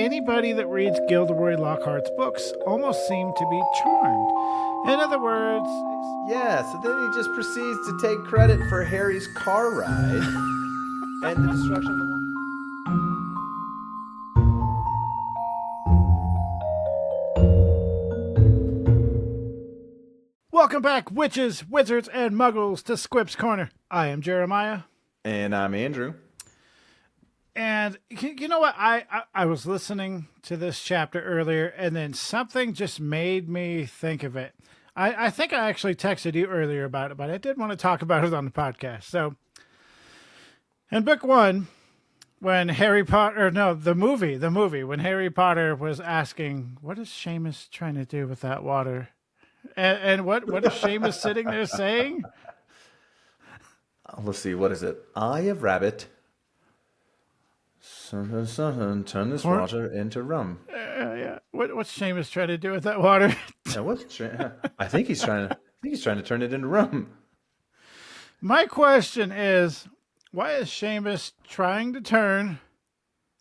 anybody that reads Gilderoy Lockhart's books almost seem to be charmed. In other words, Yeah, so then he just proceeds to take credit for Harry's car ride and the destruction of the wall. welcome back, witches, wizards, and muggles to Squip's Corner. I am Jeremiah. And I'm Andrew. And you know what? I was listening to this chapter earlier, and then something just made me think of it. I think I actually texted you earlier about it, but I did want to talk about it on the podcast. So, in book one, when the movie, when Harry Potter was asking, what is Seamus trying to do with that water? And what is Seamus sitting there saying? Let's see, what is it? Eye of rabbit. Turn this water into rum. Yeah. What's Seamus trying to do with that water? I think he's trying to turn it into rum. My question is, why is Seamus trying to turn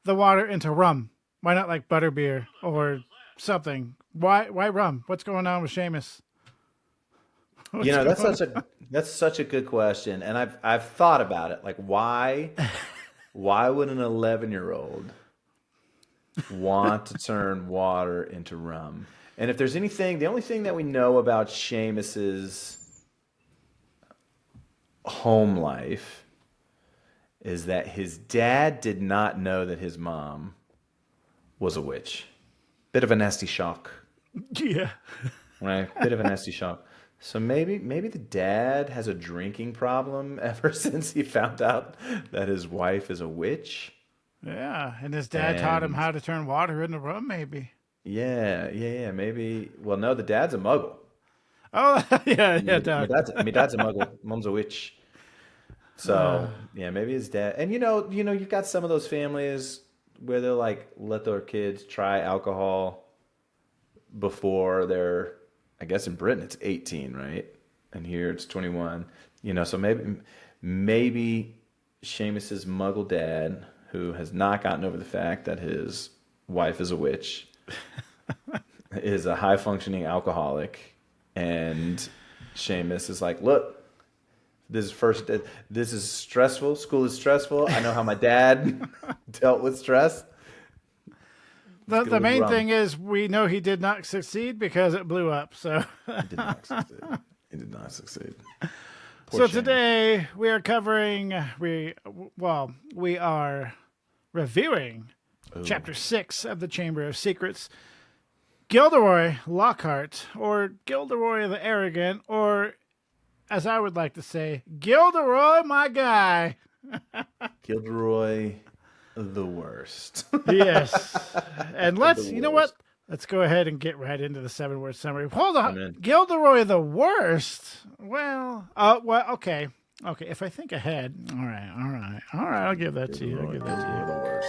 the water into rum? Why not like butterbeer or something? Why rum? What's going on with Seamus? That's such a good question, and I've thought about it. Like, why would an 11-year-old want to turn water into rum? And if there's anything, the only thing that we know about Seamus's home life is that his dad did not know that his mom was a witch. Bit of a nasty shock. Yeah. Right? Bit of a nasty shock. So maybe the dad has a drinking problem ever since he found out that his wife is a witch. Yeah, and his dad taught him how to turn water into rum, maybe. Yeah, maybe. Well, no, the dad's a muggle. Oh, yeah, My dad's a muggle. Mom's a witch. So, yeah, maybe his dad. And you know, you've got some of those families where they'll like let their kids try alcohol before they're, I guess in Britain it's 18, right? And here it's 21. So maybe Seamus's muggle dad, who has not gotten over the fact that his wife is a witch, is a high functioning alcoholic, and Seamus is like, look, this is stressful. School is stressful. I know how my dad dealt with stress. The main thing is we know he did not succeed because it blew up. So He did not succeed. So today we are covering we are reviewing Chapter 6 of the Chamber of Secrets. Gilderoy Lockhart, or Gilderoy the Arrogant, or as I would like to say, Gilderoy, my guy. Gilderoy the worst. Yes. And you know what? Let's go ahead and get right into the 7-word summary. Hold on. Gilderoy the worst? Well, okay. Okay, if I think ahead. All right. I'll give that to you. The worst.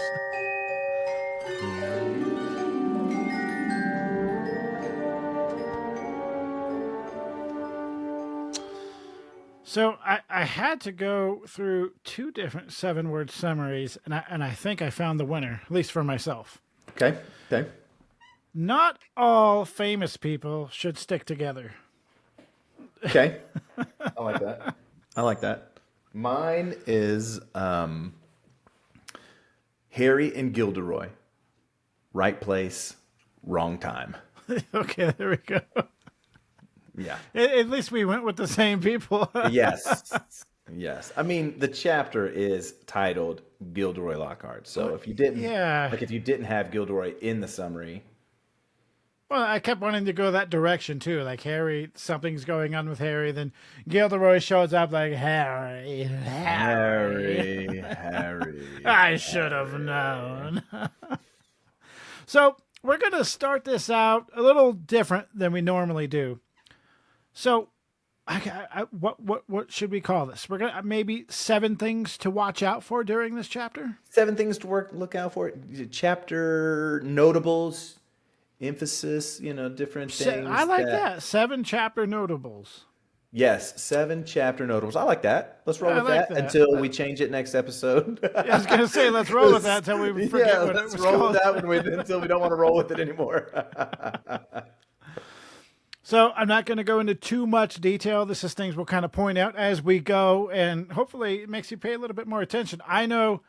So I had to go through 2 different 7-word summaries, and I think I found the winner, at least for myself. Okay. Not all famous people should stick together. Okay. I like that. Mine is Harry and Gilderoy. Right place, wrong time. Okay, there we go. Yeah. At least we went with the same people. Yes. I mean, the chapter is titled Gilderoy Lockhart. So if you didn't have Gilderoy in the summary. Well, I kept wanting to go that direction too. Like Harry, something's going on with Harry. Then Gilderoy shows up like Harry. I should have known. So we're going to start this out a little different than we normally do. So, what should we call this? We're gonna maybe 7 things to watch out for during this chapter. 7 things to look out for. Chapter notables, emphasis. Different things. I like that 7 chapter notables. Yes, 7 chapter notables. I like that. Let's roll I with like that that. until we change it next episode. I was gonna say let's roll with that until we forget what it let's was roll called. with that until we don't want to roll with it anymore. So I'm not going to go into too much detail. This is things we'll kind of point out as we go, and hopefully it makes you pay a little bit more attention. I know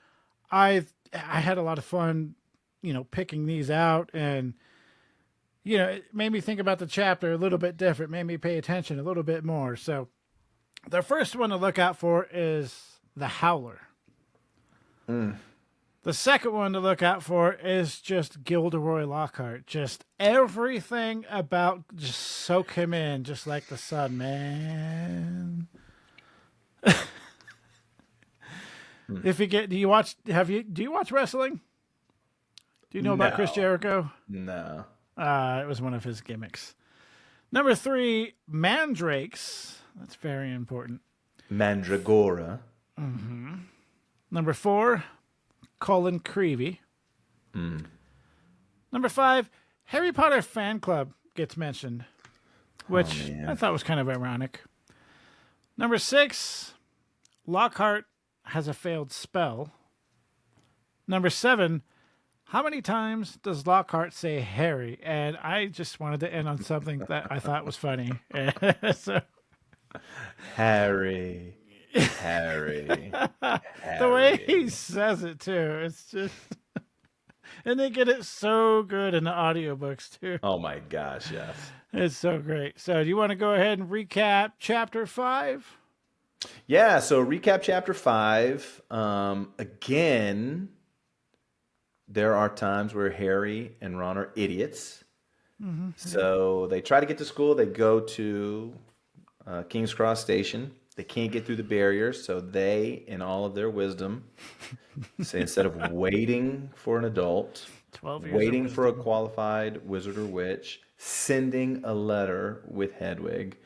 I had a lot of fun, picking these out, and it made me think about the chapter a little bit different, made me pay attention a little bit more. So the first one to look out for is the Howler. The second one to look out for is just Gilderoy Lockhart. Just everything about just soak him in, just like the sun, man. If you get, do you watch wrestling? Do you know about Chris Jericho? No. It was one of his gimmicks. Number 3, Mandrakes. That's very important. Mandragora. Mm-hmm. Number 4, Colin Creevy. Number 5, Harry Potter fan club gets mentioned, which I thought was kind of ironic. Number 6, Lockhart has a failed spell. Number 7, how many times does Lockhart say Harry? And I just wanted to end on something that I thought was funny. So, Harry. the way he says it too, it's just, and they get it so good in the audiobooks too. Oh my gosh, yes. It's so great. So do you want to go ahead and recap chapter 5? Yeah, so recap chapter 5. Again, there are times where Harry and Ron are idiots. Mm-hmm. So they try to get to school. They go to King's Cross Station. They can't get through the barriers, so they, in all of their wisdom, say instead of waiting for an adult, 12 years waiting for a qualified wizard or witch, sending a letter with Hedwig,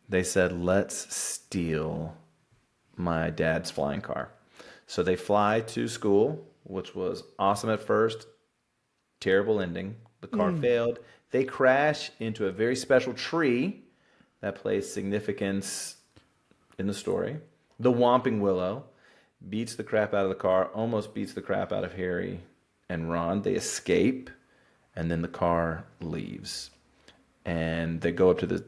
they said, let's steal my dad's flying car. So they fly to school, which was awesome at first, terrible ending. The car failed. They crash into a very special tree that plays significance in the story. The Whomping Willow beats the crap out of the car, almost beats the crap out of Harry and Ron. They escape, and then the car leaves. And they go up to the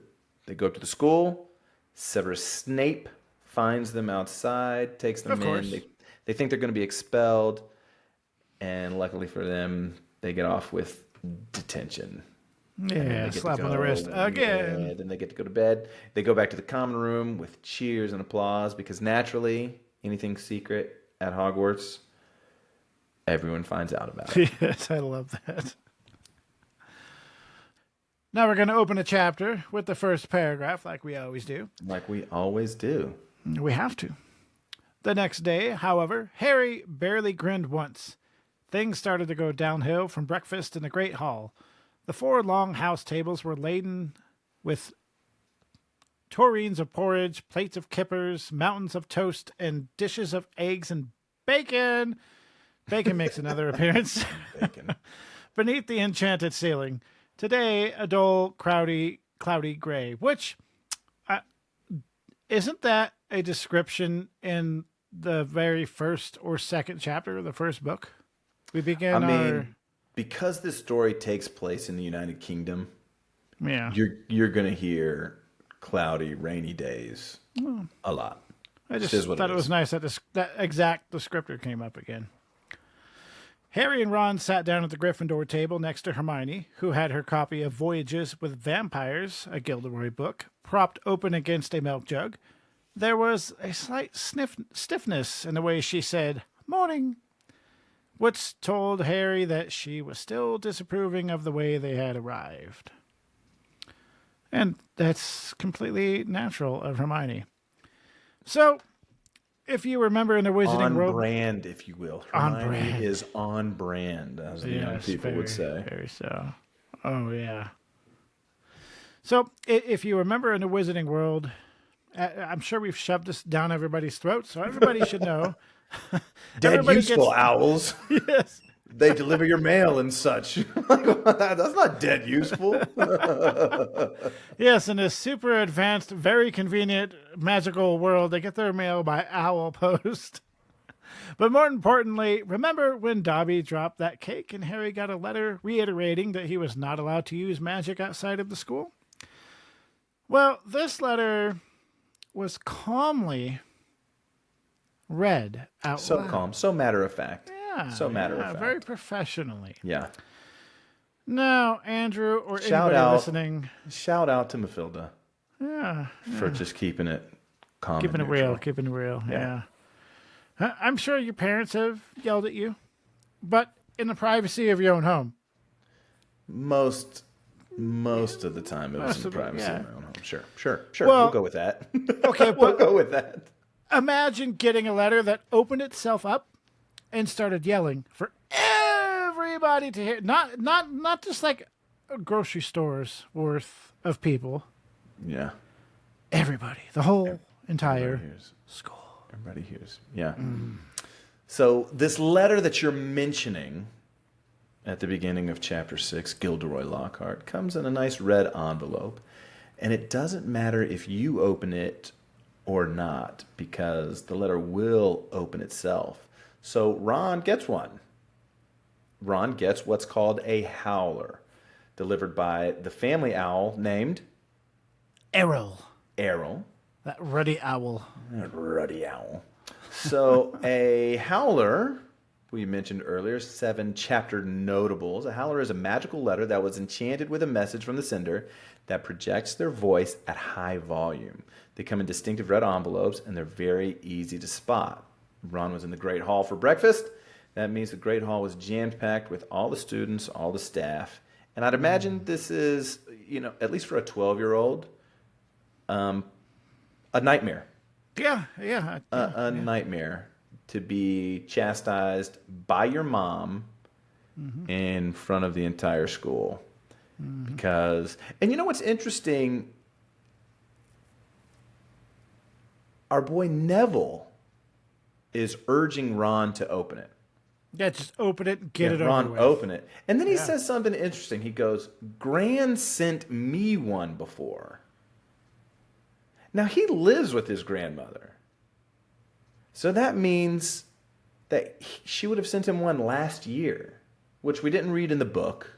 school. Severus Snape finds them outside, takes them in. They think they're going to be expelled, and luckily for them, they get off with detention. Yeah, slap on the wrist again. Yeah, then they get to go to bed. They go back to the common room with cheers and applause because naturally, anything secret at Hogwarts, everyone finds out about it. Yes, I love that. Now we're going to open a chapter with the first paragraph, like we always do. Like we always do. We have to. The next day, however, Harry barely grinned once. Things started to go downhill from breakfast in the Great Hall. The 4 long house tables were laden with tureens of porridge, plates of kippers, mountains of toast, and dishes of eggs and bacon. Bacon makes another appearance. Bacon. Beneath the enchanted ceiling. Today, a dull, cloudy gray, which isn't that a description in the very first or second chapter of the first book? We begin because this story takes place in the United Kingdom, yeah, you're going to hear cloudy, rainy days a lot. I just thought it was nice that that exact descriptor came up again. Harry and Ron sat down at the Gryffindor table next to Hermione, who had her copy of Voyages with Vampires, a Gilderoy book, propped open against a milk jug. There was a slight stiffness in the way she said, "Morning," which told Harry that she was still disapproving of the way they had arrived. And that's completely natural of Hermione. So, if you remember in the Wizarding World... On brand, if you will. Hermione is on brand, as the young people would say. Very so. Oh, yeah. So, if you remember in the Wizarding World, I'm sure we've shoved this down everybody's throat, so everybody should know... Dead useful owls. Yes. They deliver your mail and such. Like, that's not dead useful. Yes, in this super advanced, very convenient, magical world, they get their mail by owl post. But more importantly, remember when Dobby dropped that cake and Harry got a letter reiterating that he was not allowed to use magic outside of the school? Well, this letter was calmly read out So loud. calm, so matter of fact. Yeah, So matter of fact. very professionally. Yeah. Now, Andrew or Shout anybody out. listening, Shout out to Mathilda yeah, for just keeping it calm. keeping it and real, neutral. keeping it real. Yeah. Yeah. I'm sure your parents have yelled at you, but in the privacy of your own home. Most of the time it was in Most of it, privacy yeah. of my own home. Sure. Well, we'll go with that. Okay, we'll but go with that. imagine getting a letter that opened itself up and started yelling for everybody to hear. Not just like a grocery store's worth of people. Yeah. Everybody, the whole entire Everybody hears. school. Everybody hears. Yeah. So this letter that you're mentioning at the beginning of chapter 6, Gilderoy Lockhart, comes in a nice red envelope. And it doesn't matter if you open it or not, because the letter will open itself. So Ron gets one. Ron gets what's called a howler, delivered by the family owl named Errol, Errol. that ruddy owl. That ruddy owl. So a howler, we mentioned earlier, 7 chapter notables. A howler is a magical letter that was enchanted with a message from the sender that projects their voice at high volume. They come in distinctive red envelopes, and they're very easy to spot. Ron was in the Great Hall for breakfast. That means the Great Hall was jam-packed with all the students, all the staff. And I'd imagine this is, at least for a 12-year-old, a nightmare. Yeah. A nightmare to be chastised by your mom in front of the entire school. Because, and you know what's interesting? Our boy Neville is urging Ron to open it. Yeah, just open it and get it over Ron, with. open it. And then he says something interesting. He goes, Gran sent me one before. Now, he lives with his grandmother. So that means that she would have sent him one last year, which we didn't read in the book.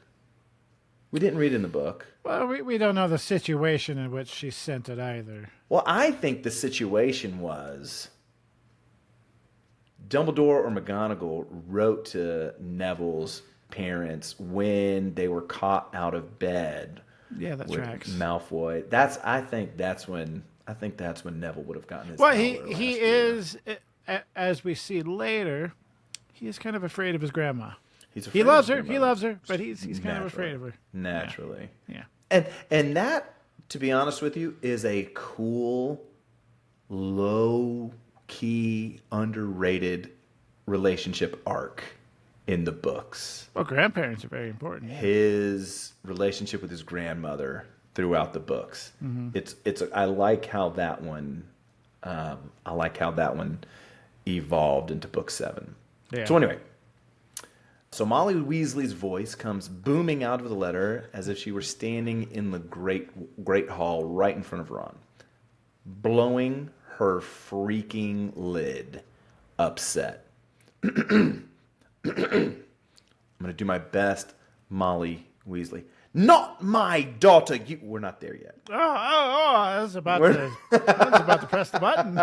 Well, we don't know the situation in which she sent it either. Well, I think the situation was Dumbledore or McGonagall wrote to Neville's parents when they were caught out of bed. Yeah, that with tracks. Malfoy. I think that's when Neville would have gotten his. Well, howler last he year. is, as we see later, he is kind of afraid of his grandma. He loves her, but he's kind of afraid of her. Naturally. Yeah. And that, to be honest with you, is a cool, low-key, underrated relationship arc in the books. Well, grandparents are very important. His relationship with his grandmother throughout the books. I like how that one evolved into book 7. Yeah. So anyway, so Molly Weasley's voice comes booming out of the letter as if she were standing in the great hall right in front of Ron, blowing her freaking lid, upset. I'm going to do my best, Molly Weasley. Not my daughter. We're not there yet. I was about to press the button.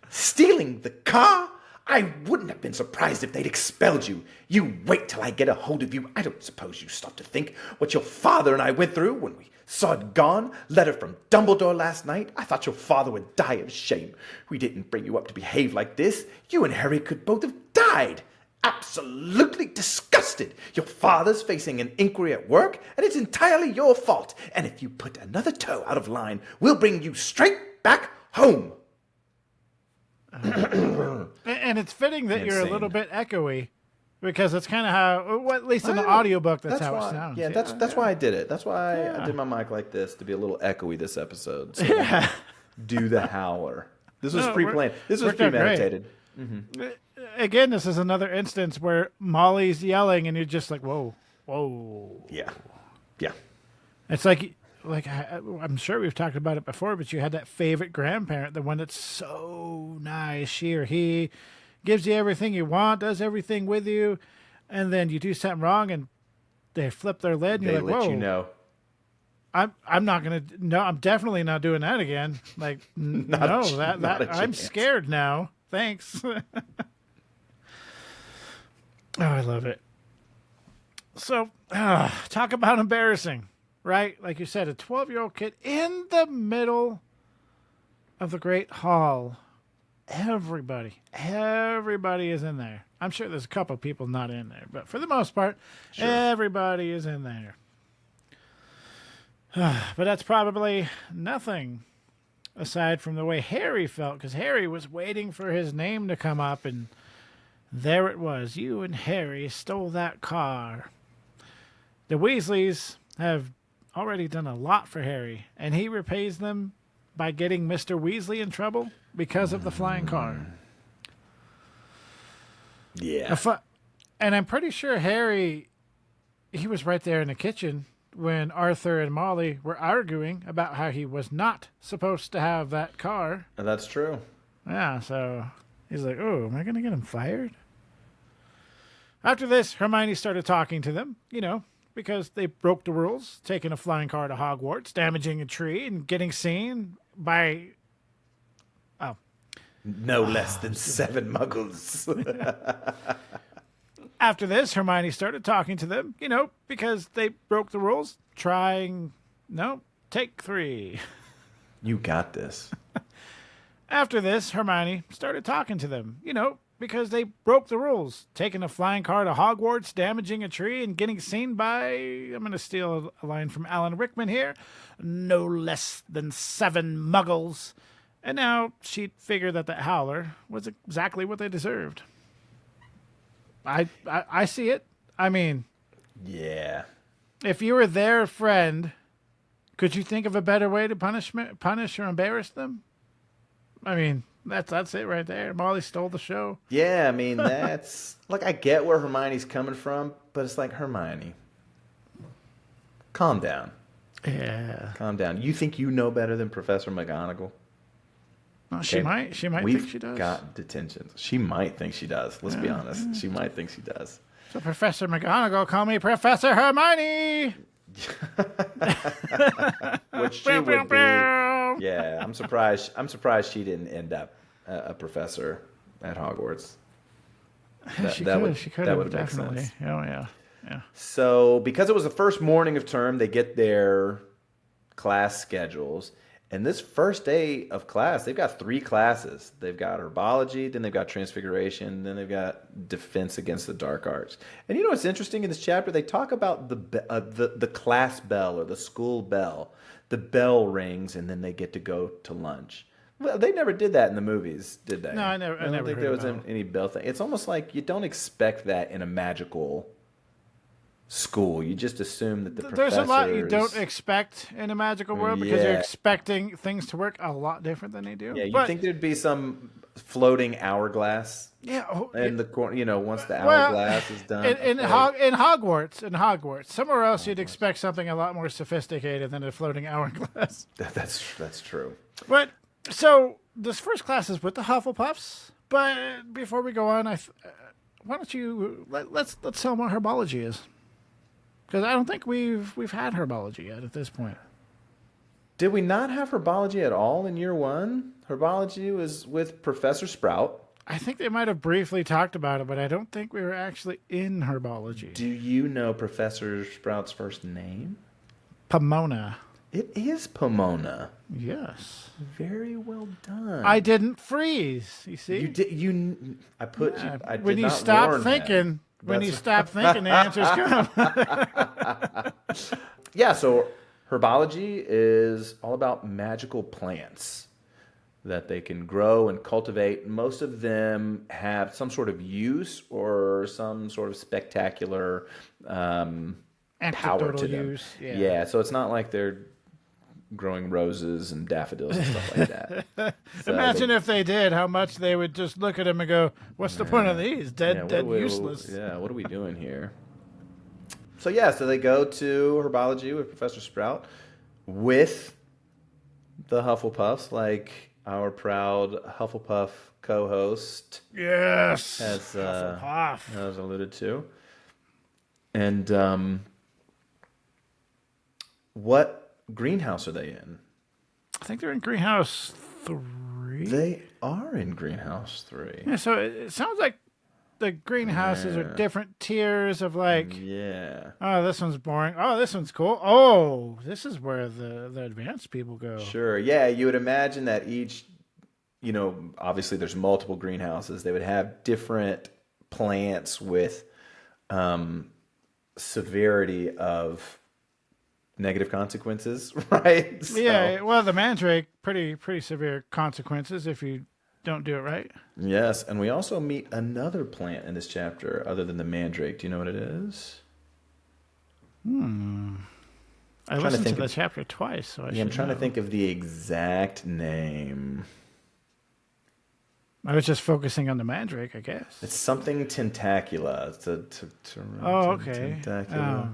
Stealing the car? I wouldn't have been surprised if they'd expelled you. You wait till I get a hold of you. I don't suppose you stopped to think what your father and I went through when we saw it gone. Letter from Dumbledore last night. I thought your father would die of shame. We didn't bring you up to behave like this. You and Harry could both have died. Absolutely disgusted. Your father's facing an inquiry at work, and it's entirely your fault. And if you put another toe out of line, we'll bring you straight back home. And it's fitting that you're a Insane. little bit echoey, because it's kind of how, well, at least in the audiobook, that's how why, it sounds. Yeah, that's why I did it. That's why I did my mic like this, to be a little echoey this episode. So do the howler. This was pre-planned. This was worked out great. premeditated. Again, this is another instance where Molly's yelling, and you're just like, whoa, whoa. Yeah. Yeah. It's like I'm sure we've talked about it before, but you had that favorite grandparent, the one that's so nice. She or he gives you everything you want, does everything with you, and then you do something wrong, and they flip their lid, and They you're like, let whoa. you know. I'm not gonna. No, I'm definitely not doing that again. Like, no, I'm scared now. Thanks. Oh, I love it. So, talk about embarrassing, right? Like you said, a 12-year-old kid in the middle of the Great Hall. Everybody is in there. I'm sure there's a couple of people not in there, but for the most part, everybody is in there. But that's probably nothing aside from the way Harry felt, because Harry was waiting for his name to come up, and there it was. You and Harry stole that car. The Weasleys have already done a lot for Harry, and he repays them by getting Mr. Weasley in trouble because of the flying car. Yeah. And I'm pretty sure Harry, he was right there in the kitchen when Arthur and Molly were arguing about how he was not supposed to have that car. That's true. Yeah, so he's like, oh, am I going to get him fired? After this, Hermione started talking to them, because they broke the rules, taking a flying car to Hogwarts, damaging a tree, and getting seen by... No less than 7 muggles. After this, Hermione started talking to them, because they broke the rules, take 3. You got this. After this, Hermione started talking to them, because they broke the rules, taking a flying car to Hogwarts, damaging a tree, and getting seen by, I'm going to steal a line from Alan Rickman here, no less than 7 muggles. And now she'd figured that Howler was exactly what they deserved. I see it. I mean, yeah. If you were their friend, could you think of a better way to punish or embarrass them? I mean, that's it right there. Molly stole the show. Yeah, I mean, that's... Like, I get where Hermione's coming from, but it's like, Hermione, calm down. Yeah. Calm down. You think you know better than Professor McGonagall? Well, she might think she does. We've got detentions. She might think she does. Let's be honest. She might think she does. So Professor McGonagall, call me Professor Hermione. Which she would be. Yeah, I'm surprised she didn't end up a professor at Hogwarts. She could have definitely. Sense. Oh yeah. So because it was the first morning of term, they get their class schedules. And this first day of class, they've got 3 classes. They've got Herbology, then they've got Transfiguration, then they've got Defense Against the Dark Arts. And what's interesting in this chapter? They talk about the class bell or the school bell. The bell rings, and then they get to go to lunch. Well, they never did that in the movies, did they? No, I never. I don't think there was any bell thing. It's almost like you don't expect that in a magical school. You just assume that there's a lot you don't expect in a magical world because you're expecting things to work a lot different than they do. Yeah, you think there'd be some floating hourglass. Yeah, in the corner. Once the hourglass is done. In Hogwarts, somewhere else you'd expect something a lot more sophisticated than a floating hourglass. That's true. But so this first class is with the Hufflepuffs. But before we go on, why don't you let's tell them what Herbology is. Because I don't think we've had Herbology yet at this point. Did we not have Herbology at all in year 1? Herbology was with Professor Sprout. I think they might have briefly talked about it, but I don't think we were actually in Herbology. Do you know Professor Sprout's first name? Pomona. It is Pomona. Yes. Very well done. I didn't freeze. You see? You did. I put you. I did when you not stop warn thinking. him. When you stop thinking, the answers come. Yeah, so Herbology is all about magical plants that they can grow and cultivate. Most of them have some sort of use or some sort of spectacular power to them. Use. Yeah, so it's not like they're growing roses and daffodils and stuff like that. So Imagine if they did, how much they would just look at him and go, "What's the point of these? Dead, useless." Yeah, what are we doing here? So yeah, so they go to Herbology with Professor Sprout with the Hufflepuffs, like our proud Hufflepuff co-host Yes, has alluded to. And what greenhouse are they in? I think they're in greenhouse 3. They are in greenhouse 3. Yeah, so it sounds like the greenhouses are different tiers of like, yeah. Oh, this one's boring. Oh, this one's cool. Oh, this is where the advanced people go. Sure. Yeah, you would imagine that each, obviously there's multiple greenhouses. They would have different plants with severity of negative consequences, right? Yeah, well, the mandrake, pretty severe consequences if you don't do it right. Yes, and we also meet another plant in this chapter other than the mandrake. Do you know what it is? I listened to the chapter twice, so I'm trying to think of the exact name. I was just focusing on the mandrake, I guess. It's something tentacula. Okay. Tentacula.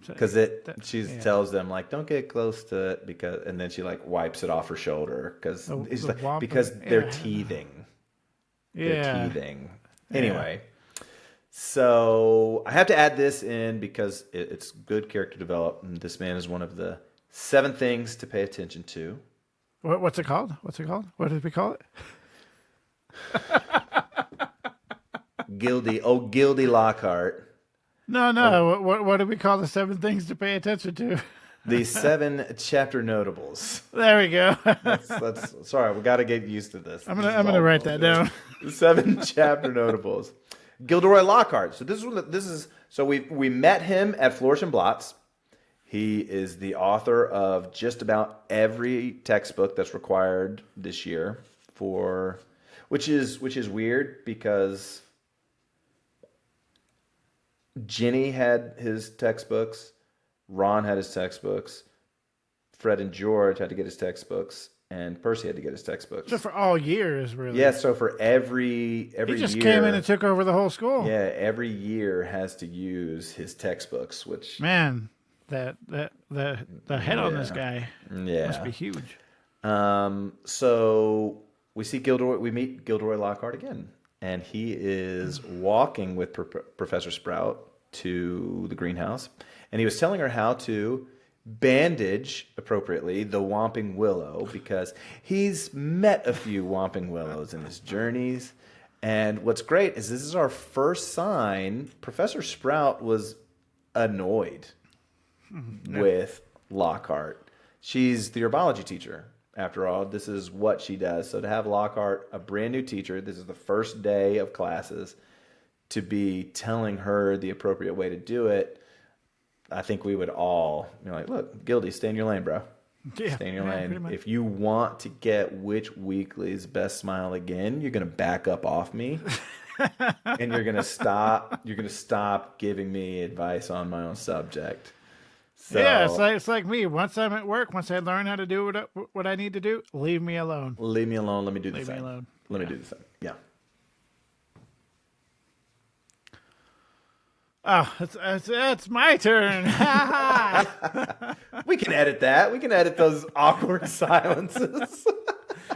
Because she tells them like, don't get close to it and then she like wipes it off her shoulder because they're teething. Yeah. They're teething. Anyway, so I have to add this in because it's good character development. This man is one of the 7 things to pay attention to. What's it called? What did we call it? Gildy Lockhart. No. What do we call the 7 things to pay attention to? The 7 chapter notables. There we go. That's sorry, we got to get used to this. I'm gonna write that down. 7 chapter notables. Gilderoy Lockhart. So we met him at Flourish and Blots. He is the author of just about every textbook that's required this year which is weird because Ginny had his textbooks, Ron had his textbooks, Fred and George had to get his textbooks, and Percy had to get his textbooks. So for all years, really. Yeah, so for every he just year, came in and took over the whole school. Yeah, every year has to use his textbooks, which man, the head on this guy must be huge. So we meet Gilderoy Lockhart again, and he is walking with Professor Sprout to the greenhouse, and he was telling her how to bandage appropriately the Whomping Willow because he's met a few Whomping Willows in his journeys. And what's great is this is our first sign. Professor Sprout was annoyed with Lockhart. She's the herbology teacher. After all, this is what she does. So to have Lockhart, a brand new teacher, this is the first day of classes, to be telling her the appropriate way to do it, I think we would all be like, look, Gildy, stay in your lane, bro. Yeah, stay in your lane. If you want to get Witch Weekly's best smile again, you're going to back up off me. And you're going to stop giving me advice on my own subject. So, yeah, it's like me. Once I'm at work, once I learn how to do what I need to do, leave me alone. Leave me alone. Let me do the thing. Leave me alone. Let me do the thing. Yeah. Oh, it's my turn. We can edit that. We can edit those awkward silences.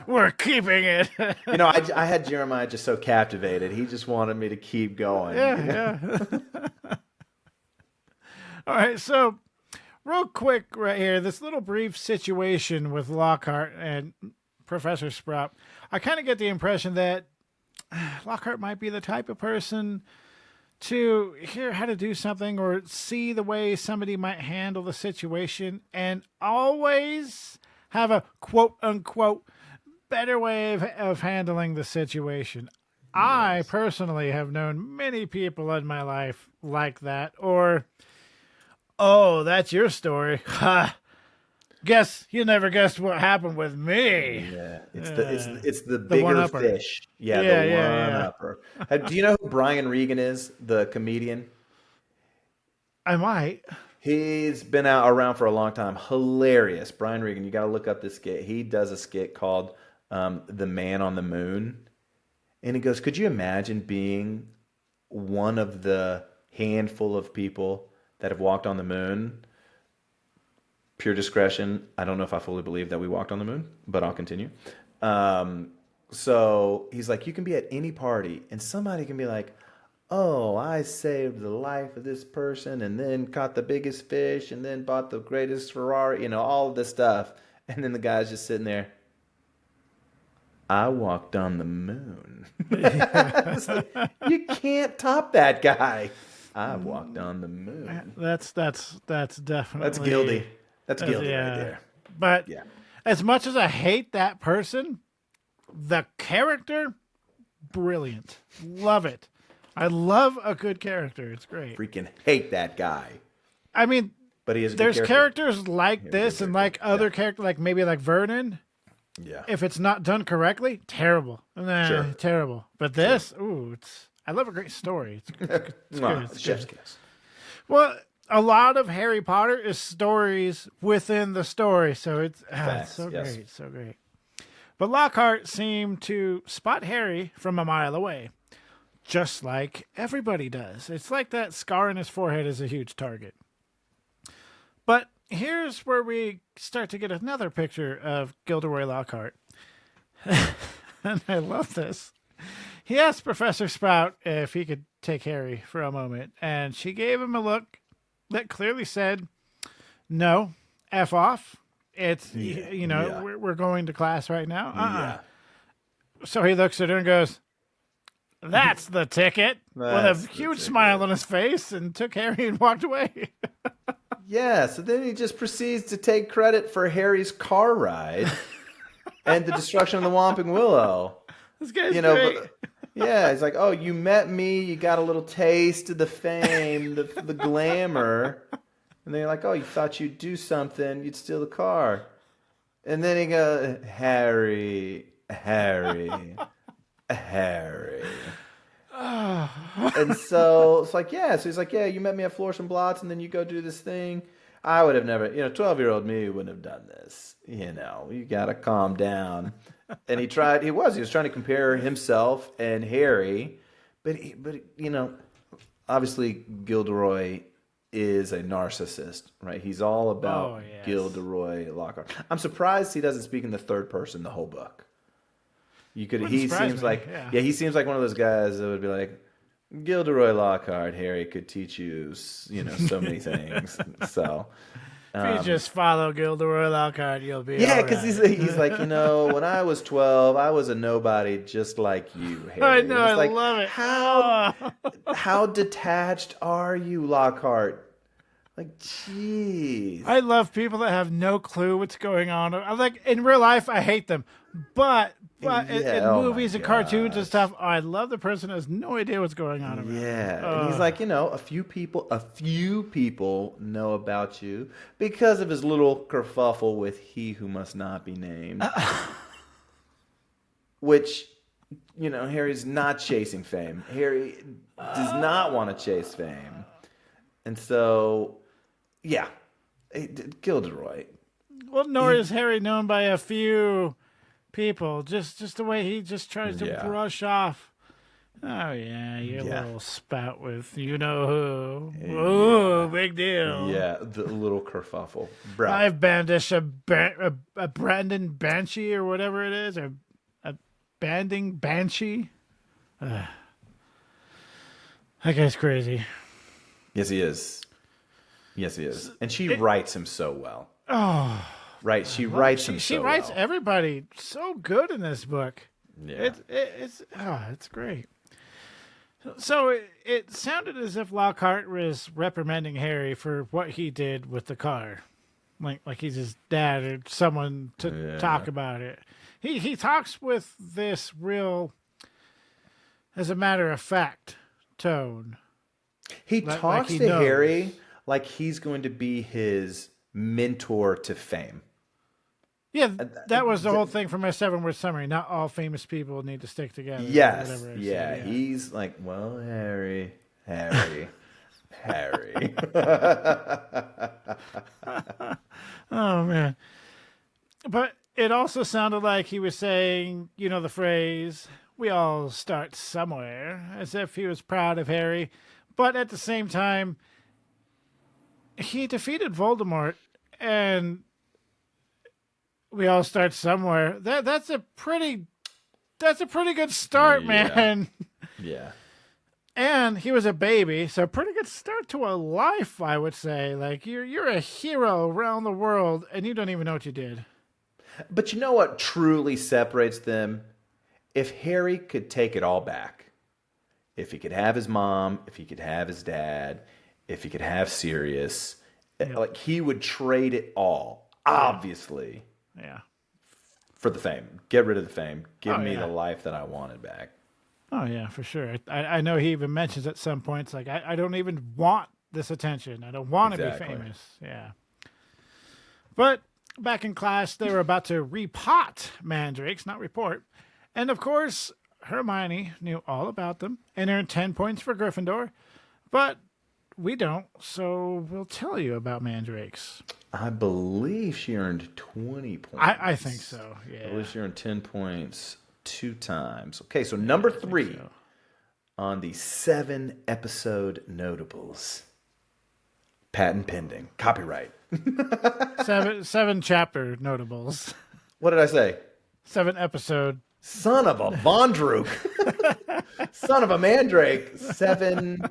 We're keeping it. I had Jeremiah just so captivated. He just wanted me to keep going. Yeah. All right, so real quick right here, this little brief situation with Lockhart and Professor Sprout. I kind of get the impression that Lockhart might be the type of person to hear how to do something or see the way somebody might handle the situation and always have a quote unquote better way of handling the situation. Yes. I personally have known many people in my life like that, or, oh, that's your story. Ha! Guess you never guessed what happened with me. Yeah, it's the bigger fish. Yeah, the one-upper. Do you know who Brian Regan is, the comedian? I might. He's been around for a long time. Hilarious. Brian Regan, you got to look up this skit. He does a skit called The Man on the Moon. And he goes, could you imagine being one of the handful of people that have walked on the moon? Pure discretion. I don't know if I fully believe that we walked on the moon, but I'll continue. So he's like, you can be at any party and somebody can be like, oh, I saved the life of this person and then caught the biggest fish and then bought the greatest Ferrari, all of this stuff. And then the guy's just sitting there. I walked on the moon. Like, you can't top that guy. I walked on the moon. That's definitely... That's Gildy. That's Gildy right there. But as much as I hate that person, the character, brilliant. Love it. I love a good character. It's great. Freaking hate that guy. I mean, but he is. There's characters like this and like other characters, like maybe like Vernon. Yeah. If it's not done correctly, terrible. Terrible. But this, I love a great story. It's good. It's chef's kiss. Well, a lot of Harry Potter is stories within the story, so it's so great, so great. But Lockhart seemed to spot Harry from a mile away. Just like everybody does. It's like that scar on his forehead is a huge target. But here's where we start to get another picture of Gilderoy Lockhart. And I love this. He asked Professor Sprout if he could take Harry for a moment, and she gave him a look that clearly said, no, F off. It's, we're going to class right now. So he looks at her and goes, that's the ticket, with a huge smile on his face, and took Harry and walked away. So then he just proceeds to take credit for Harry's car ride and the destruction of the Whomping Willow. This guy's great. He's like, oh, you met me, you got a little taste of the fame, the glamour, and then you're like, oh, you thought you'd do something, you'd steal the car. And then he goes, Harry. And so it's like, so he's like, you met me at Flourish and Blots and then you go do this thing. I would have never, 12-year-old me wouldn't have done this. You got to calm down. And he was trying to compare himself and Harry, but obviously Gilderoy is a narcissist, right? He's all about Gilderoy Lockhart. I'm surprised he doesn't speak in the third person the whole book. He seems like he seems like one of those guys that would be like, Gilderoy Lockhart, Harry could teach you, so many things. So if you just follow Gilderoy Lockhart, you'll be because he's like, when I was 12, I was a nobody just like you, Harry. I know, I love it. How detached are you, Lockhart? Like, jeez. I love people that have no clue what's going on. I'm like, in real life, I hate them. But in movies and cartoons and stuff, I love the person who has no idea what's going on around. And he's like, a few people know about you because of his little kerfuffle with He Who Must Not Be Named. Which, Harry's not chasing fame. Harry does not want to chase fame. And so, Gilderoy. Well, nor is Harry known by a few people. Just the way he just tries to brush off. Oh, your little spout with you-know-who. Ooh, big deal. Yeah, the little kerfuffle. Bro. I've bandished a Brandon Banshee or whatever it is, or a banding Banshee. That guy's crazy. Yes, he is. And she writes him so well. Oh. Right, she writes him so She writes everybody so good in this book. Yeah. It's great. So it sounded as if Lockhart was reprimanding Harry for what he did with the car. Like he's his dad or someone to talk about it. He talks with this real, as a matter of fact, tone. He talks to Harry like he's going to be his mentor to fame. Yeah, that was the whole thing for my 7-word summary. Not all famous people need to stick together. Yes. He's like, well, Harry. Harry. Oh man. But it also sounded like he was saying, you know, the phrase, we all start somewhere, as if he was proud of Harry. But at the same time, he defeated Voldemort, and we all start somewhere. That's a pretty good start, Yeah. man. Yeah. And he was a baby, so pretty good start to a life, I would say. Like you're a hero around the world, and you don't even know what you did. But you know what truly separates them? If Harry could take it all back, if he could have his mom, if he could have his dad, if he could have Sirius, like he would trade it all, obviously, Yeah. for the fame. Get rid of the fame. Give Oh, me yeah. the life that I wanted back. Oh yeah, for sure. I know he even mentions at some points like I don't even want this attention. I don't want to Exactly. be famous. Yeah. But back in class, they were about to repot Mandrakes, not report. And of course, Hermione knew all about them and earned 10 points for Gryffindor. But we don't, so we'll tell you about Mandrakes. I believe she earned 20 points. I think so, yeah. I believe she earned 10 points 2 times. Okay, so number 3 so. on the 7-episode notables. Patent pending. Copyright. Seven chapter notables. What did I say? 7 episode. Son of a Vondruk. Son of a Mandrake. 7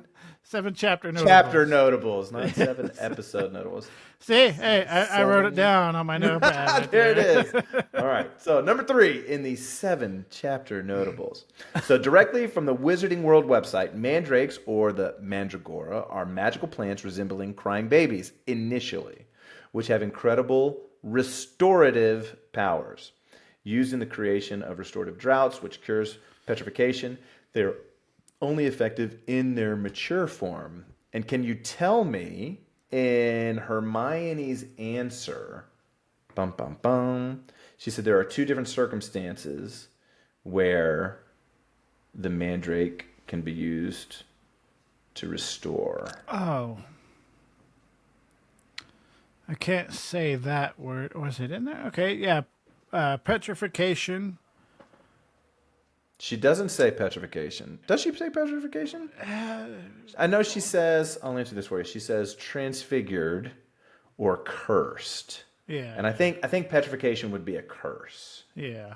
chapter notables. chapter notables, not 7 episode notables. See, hey, I wrote it down on my notepad. Right There it is. All right. So number 3 in the 7 chapter notables. So directly from the Wizarding World website, mandrakes or the mandragora are magical plants resembling crying babies initially, which have incredible restorative powers. Used in the creation of restorative droughts, which cures petrification, they're only effective in their mature form. And can you tell me in Hermione's answer, she said there are 2 different circumstances where the mandrake can be used to restore. Oh. I can't say that word. Was it in there? Okay, yeah. Petrification. She doesn't say petrification. Does she say petrification? I know she says, I'll answer this for you. She says transfigured or cursed. Yeah. And I think petrification would be a curse. Yeah.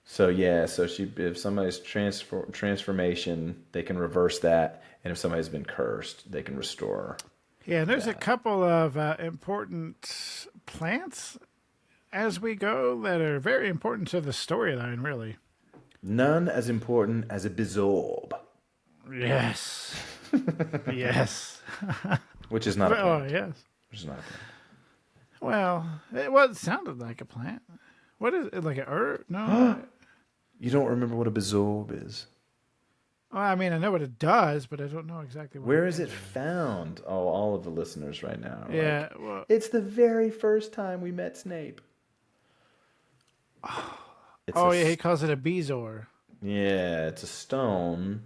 So yeah, if somebody's transformation, they can reverse that, and if somebody's been cursed, they can restore. Yeah, and there's a couple of important plants as we go that are very important to the storyline, really. None as important as a bizorb. Yes. Yes. Which is not a plant. Oh, yes. Which is not a plant. Well, it sounded like a plant. What is it? Like a herb? No. You don't remember what a bizorb is? Well, I mean, I know what it does, but I don't know exactly what Where is it found? Oh, all of the listeners right now. Are Yeah. like, Well, it's the very first time we met Snape. he calls it a bezoar. Yeah, it's a stone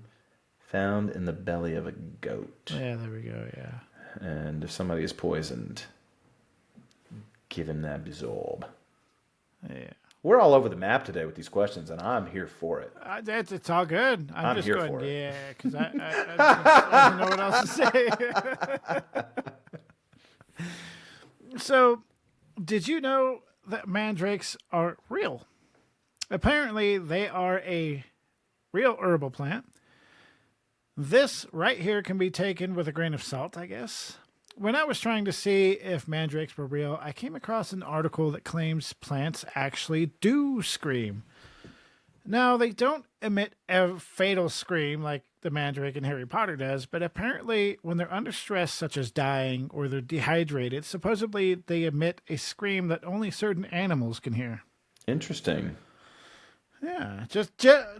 found in the belly of a goat. Yeah, there we go. Yeah. And if somebody is poisoned, give him that bizorb. Yeah. We're all over the map today with these questions, and I'm here for it. It's all good. I'm just here going, for it. yeah, because I don't know what else to say. So, did you know that mandrakes are real? Apparently, they are a real herbal plant. This right here can be taken with a grain of salt, I guess. When I was trying to see if mandrakes were real, I came across an article that claims plants actually do scream. Now, they don't emit a fatal scream like the mandrake in Harry Potter does, but apparently when they're under stress, such as dying or they're dehydrated, supposedly they emit a scream that only certain animals can hear. Interesting. Yeah, just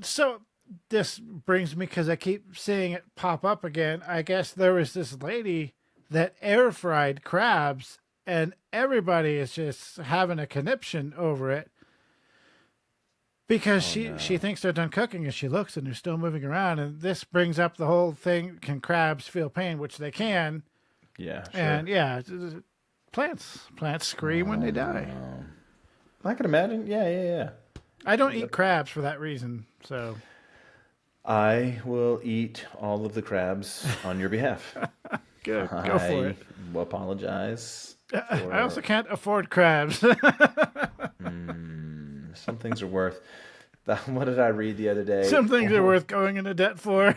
so this brings me, because I keep seeing it pop up again, I guess there was this lady that air fried crabs, and everybody is just having a conniption over it because Oh she no. thinks they're done cooking, and she looks and they're still moving around, and this brings up the whole thing: can crabs feel pain? Which they can, Yeah, sure. and yeah, plants scream when they die. No. I can imagine. Yeah, yeah, yeah. I don't eat Yep. crabs for that reason. So I will eat all of the crabs on your behalf. good, go for I it. apologize I also for can't afford crabs. some things are worth. What did I read the other day? Some things are worth going into debt for.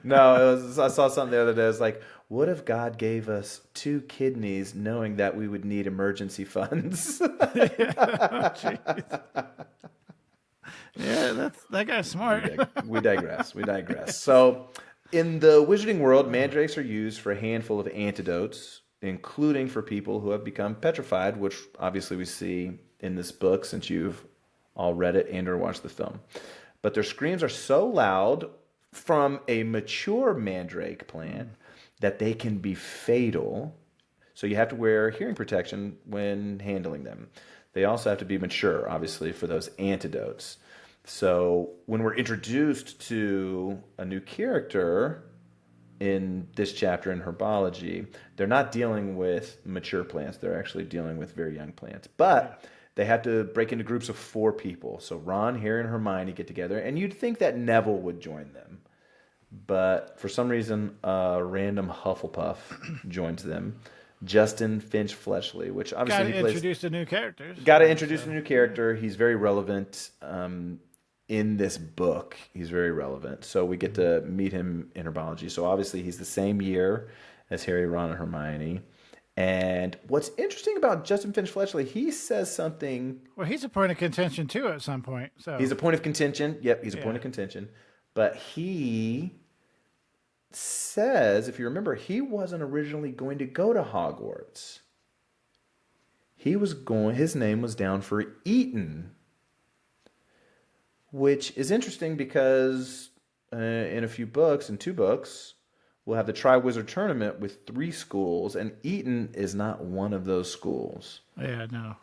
No, it was. I saw something the other day. It was like, what if God gave us 2 kidneys, knowing that we would need emergency funds? Yeah, jeez. Yeah, that guy's smart. We digress. We digress. So, in the wizarding world, mandrakes are used for a handful of antidotes, including for people who have become petrified, which obviously we see in this book since you've all read it and or watched the film. But their screams are so loud from a mature mandrake plant that they can be fatal. So you have to wear hearing protection when handling them. They also have to be mature, obviously, for those antidotes. So when we're introduced to a new character in this chapter in Herbology, they're not dealing with mature plants. They're actually dealing with very young plants. But they have to break into groups of 4 people. So Ron, Harry, and Hermione get together, and you'd think that Neville would join them. But for some reason, a random Hufflepuff joins them. Justin Finch Fletchley, which Got obviously to he plays. introduce the new characters. Got to introduce a new character. He's very relevant in this book. He's very relevant. So we get to meet him in Herbology. So obviously he's the same year as Harry, Ron, and Hermione. And what's interesting about Justin Finch Fletchley, he says something. Well, he's a point of contention too at some point. So He's a point of contention. Yep, he's a point Yeah. of contention. But he says, if you remember, he wasn't originally going to go to Hogwarts. He was going, his name was down for Eton, which is interesting because in a few books, in 2 books, we'll have the Triwizard Tournament with 3 schools, and Eton is not one of those schools. yeah, no.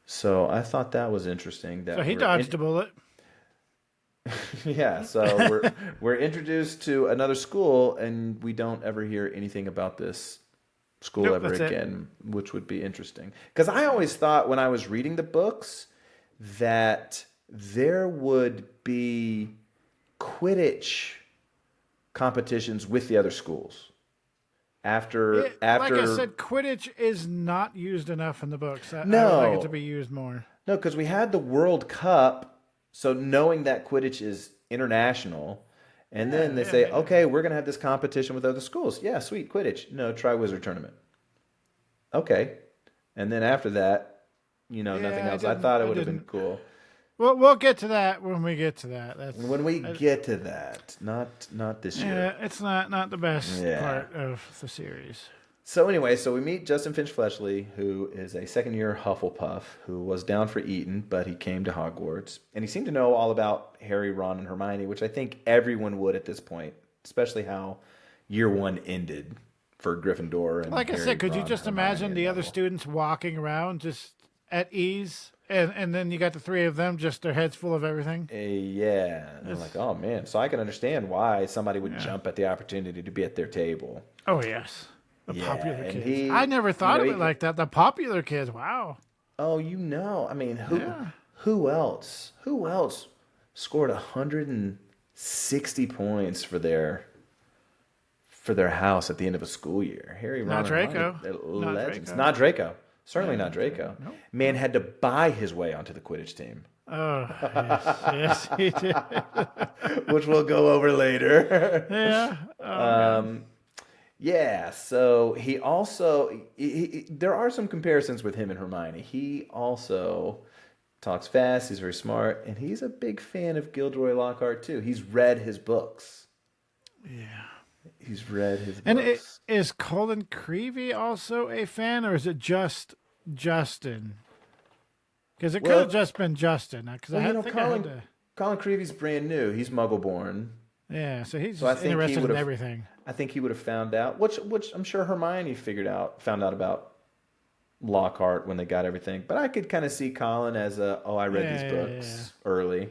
So I thought that was interesting. That So he dodged a bullet. Yeah, so we're introduced to another school, and we don't ever hear anything about this school Nope, ever that's it. again, which would be interesting. Because I always thought when I was reading the books that there would be Quidditch competitions with the other schools. After Like I said, Quidditch is not used enough in the books. I would like it to be used more. No, because we had the World Cup, so knowing that Quidditch is international, and then they say, okay, we're going to have this competition with other schools. Yeah, sweet, Quidditch. No, Triwizard Tournament. Okay. And then after that, nothing else. I thought it would have been cool. Well, we'll get to that when we get to that. That's When we get to that, not this year. yeah, it's not the best part of the series. So anyway, so we meet Justin Finch Fletchley, who is a second-year Hufflepuff, who was down for Eton, but he came to Hogwarts. And he seemed to know all about Harry, Ron, and Hermione, which I think everyone would at this point, especially how year 1 ended for Gryffindor. And Like I Harry, said, could you Ron, just Hermione, imagine and the other Neville. students walking around just at ease, and then you got the 3 of them, just their heads full of everything? Yeah. And I'm like, oh, man. So I can understand why somebody would jump at the opportunity to be at their table. Oh, yes. The Yeah, popular and kids. I never thought of it like that. The popular kids. Wow. Oh, I mean, who else? Who else scored 160 points for their house at the end of a school year? Harry, Ron, Not and Hermione, Draco. they're Not legends. Draco. Not Draco. Certainly not Draco. Nope. Man had to buy his way onto the Quidditch team, Oh, yes, he did. which we'll go over later. Yeah. Yeah, so he also there are some comparisons with him and Hermione. He also talks fast, he's very smart, and he's a big fan of Gilderoy Lockhart too. He's read his books. Yeah. He's read his And books. is Colin Creevy also a fan, or is it just Justin? Because it could have just been Justin. Because I think I had to. Colin Creevy's brand new. He's Muggle-born. Yeah, so he's So I just think he interested in would've- everything. I think he would have found out, which I'm sure Hermione found out about Lockhart when they got everything. But I could kind of see Colin as I read these books early.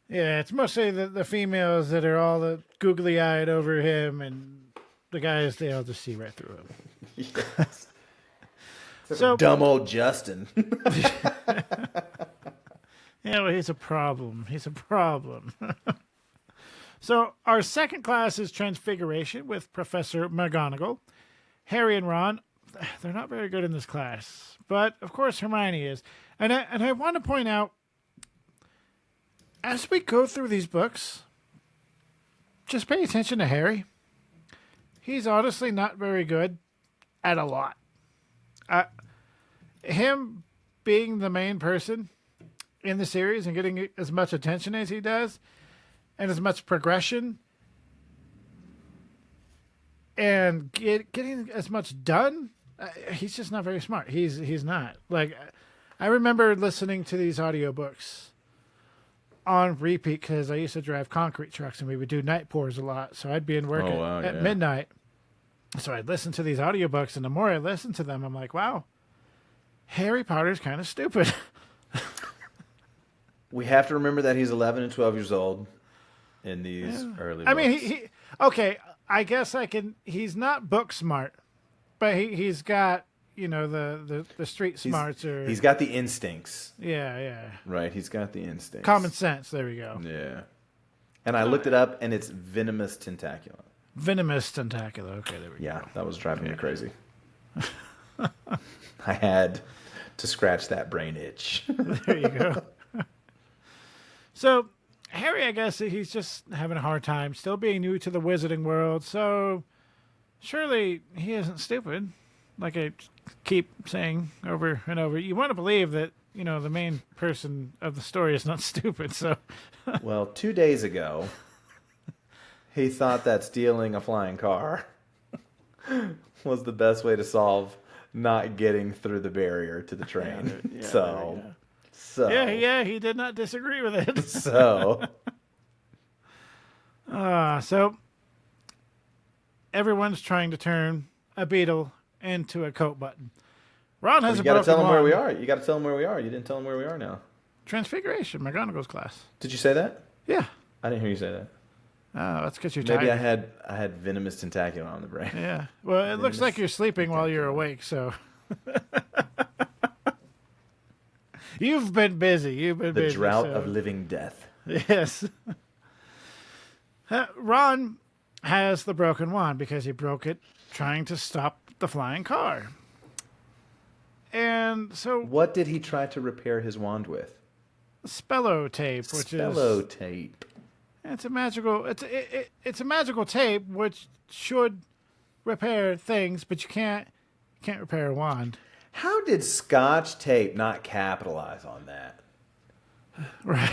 Yeah, it's mostly the females that are all googly eyed over him, and the guys, they all just see right through him. Yes. So dumb old Justin. Yeah, well, he's a problem. He's a problem. So our second class is Transfiguration with Professor McGonagall. Harry and Ron, they're not very good in this class, but of course Hermione is. And I want to point out, as we go through these books, just pay attention to Harry. He's honestly not very good at a lot. Him being the main person in the series and getting as much attention as he does and as much progression and getting as much done, he's just not very smart. He's not. Like, I remember listening to these audiobooks on repeat because I used to drive concrete trucks and we would do night pours a lot. So I'd be in work at midnight. So I'd listen to these audiobooks, and the more I listened to them, I'm like, wow, Harry Potter's kind of stupid. We have to remember that he's 11 and 12 years old in these early books. I mean, okay, I guess he's not book smart, but he's got, the street smarts. He's got the instincts. Yeah. Right, he's got the instincts. Common sense, there we go. Yeah. And I looked it up, and it's venomous tentaculum. Venomous tentaculum. Okay, there we go. Yeah, that was driving me crazy. I had to scratch that brain itch. There you go. So, Harry, I guess he's just having a hard time, still being new to the wizarding world, so surely he isn't stupid. Like I keep saying over and over, you want to believe that, the main person of the story is not stupid, so... Well, 2 days ago, he thought that stealing a flying car was the best way to solve not getting through the barrier to the train. So yeah, he did not disagree with it. So everyone's trying to turn a beetle into a coat button. Ron has you a got to tell him wand. where we are. You got to tell him where we are. You didn't tell him where we are now. Transfiguration, McGonagall's class. Did you say that? Yeah. I didn't hear you say that. Oh, that's because you're tired. Maybe I had venomous tentaculum on the brain. Yeah. Well, it looks like you're sleeping while you're awake, so. You've been busy. The drought of living death. Yes. Ron has the broken wand because he broke it trying to stop the flying car. And so... What did he try to repair his wand with? Spello tape, which is... Spello tape. It's a magical... It's a magical tape which should repair things, but you can't repair a wand. How did Scotch tape not capitalize on that? Right.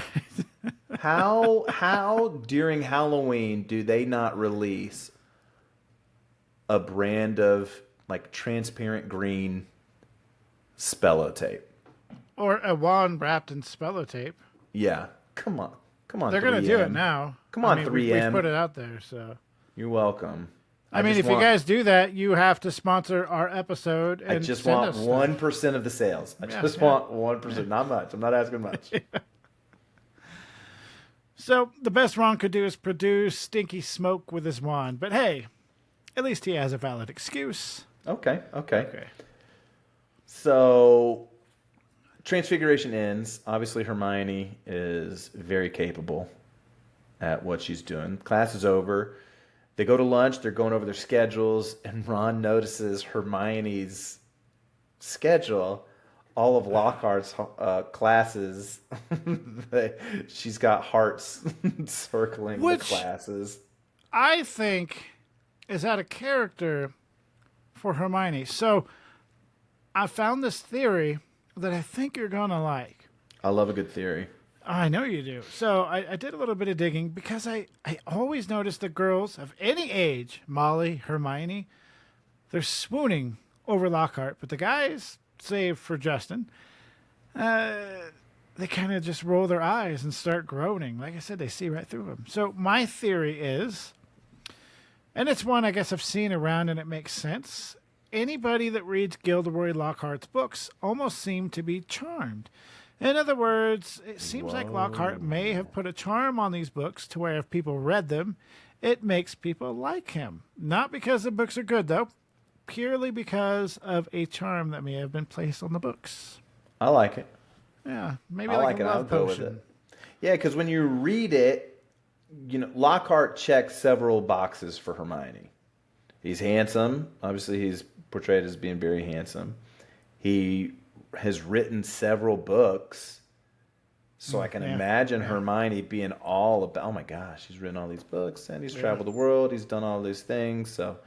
How during Halloween do they not release a brand of like transparent green Spello tape? Or a wand wrapped in Spello tape. Yeah. Come on. They're going to do it now. Come on, 3M. We've put it out there, so. You're welcome. I mean, if you guys do that, you have to sponsor our episode. And I just want 1% of the sales. I just want 1%. Not much. I'm not asking much. So the best Ron could do is produce stinky smoke with his wand. But hey, at least he has a valid excuse. Okay. So Transfiguration ends. Obviously, Hermione is very capable at what she's doing. Class is over. They go to lunch. They're going over their schedules. And Ron notices Hermione's schedule. All of Lockhart's classes, she's got hearts circling the classes. I think is out of character for Hermione. So I found this theory that I think you're going to like. I love a good theory. I know you do. So I did a little bit of digging because I always notice the girls of any age, Molly, Hermione, they're swooning over Lockhart. But the guys, save for Justin, they kind of just roll their eyes and start groaning. Like I said, they see right through him. So my theory is, and it's one I guess I've seen around and it makes sense, anybody that reads Gilderoy Lockhart's books almost seem to be charmed. In other words, it seems like Lockhart may have put a charm on these books to where if people read them, it makes people like him. Not because the books are good, though, purely because of a charm that may have been placed on the books. I like it. Yeah, maybe I like like a it. I'll love go with potion. it. Yeah, because when you read it, Lockhart checks several boxes for Hermione. He's handsome. Obviously, he's portrayed as being very handsome. He has written several books. So I can imagine Hermione being all about, oh my gosh, he's written all these books and he's traveled the world. He's done all these things. So,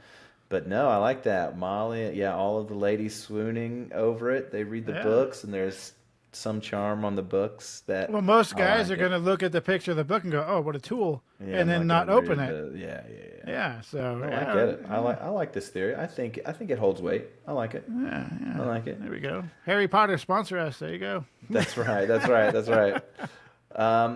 but no, I like that. Molly, all of the ladies swooning over it. They read the books and there's some charm on the books that. Well, most guys like are going to look at the picture of the book and go, "Oh, what a tool," Yeah, and I'm then not not gonna open read it. Yeah. Yeah, so No, I get it. I like this theory. I think it holds weight. I like it. Yeah. I like it. There we go. Harry Potter sponsor us. There you go. That's right. That's right.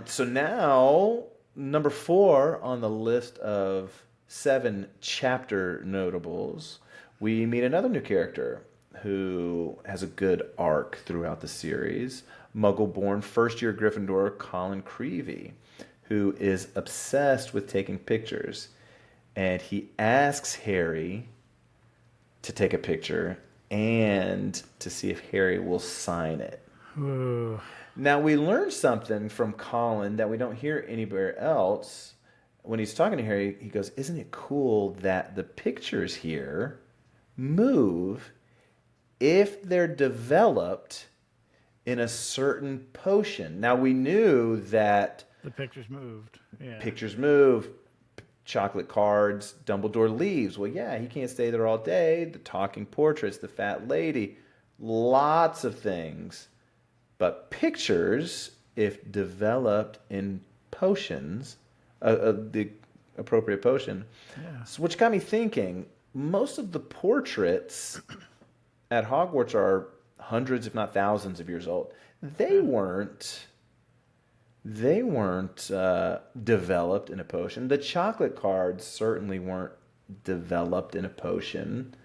So now, number 4 on the list of 7 chapter notables, we meet another new character who has a good arc throughout the series. Muggle-born first-year Gryffindor Colin Creevey, who is obsessed with taking pictures. And he asks Harry to take a picture and to see if Harry will sign it. Ooh. Now, we learned something from Colin that we don't hear anywhere else. When he's talking to Harry, he goes, isn't it cool that the pictures here move if they're developed in a certain potion? Now, we knew that The pictures moved. Yeah. pictures move, chocolate cards, Dumbledore leaves. Well, yeah, he can't stay there all day. The talking portraits, the fat lady, lots of things. But pictures, if developed in potions, the appropriate potion, so which got me thinking, most of the portraits at Hogwarts are hundreds, if not thousands of years old. They weren't developed in a potion. The chocolate cards certainly weren't developed in a potion.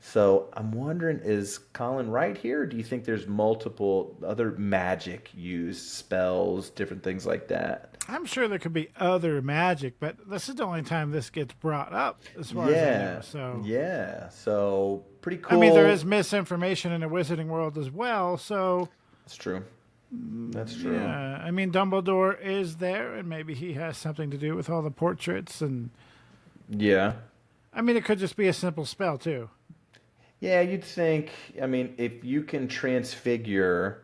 So I'm wondering, is Colin right here? Or do you think there's multiple other magic used, spells, different things like that? I'm sure there could be other magic, but this is the only time this gets brought up, as far as I know. So So pretty cool. I mean, there is misinformation in the wizarding world as well. So That's true. That's true. yeah, I mean, Dumbledore is there, and maybe he has something to do with all the portraits. And Yeah. I mean, it could just be a simple spell too. Yeah, you'd think, I mean, if you can transfigure,